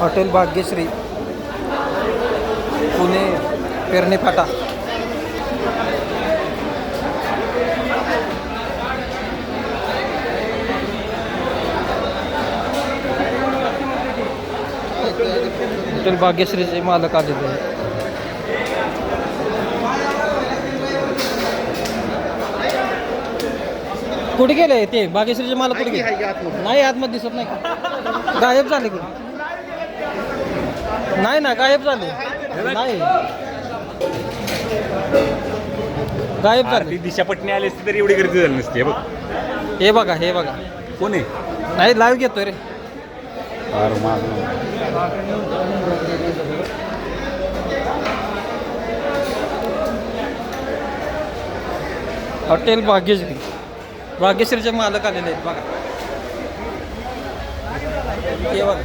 Hotel Bhagyashree Pune पेरणे फाटा. Hotel भाग्यश्रीचे मालक आलेले आहेत. कुठे गेले ते भाग्यश्रीचे मालक? कुठे गेले? नाही आतमध्ये दिसत नाही का? गायब झाले की? नाही ना, गायब झाले. नाही, गायब झाले. दिशा पटणी आली असती तरी एवढी गर्दी झाली नसते. बघ, हे बघा, हे बघा. कोण आहे? नाही, लाईव्ह घेतोय रे. हॉटेल भाग्यश्री, भाग्यश्रीचे मालक आलेले आहेत बघा. हे बघा.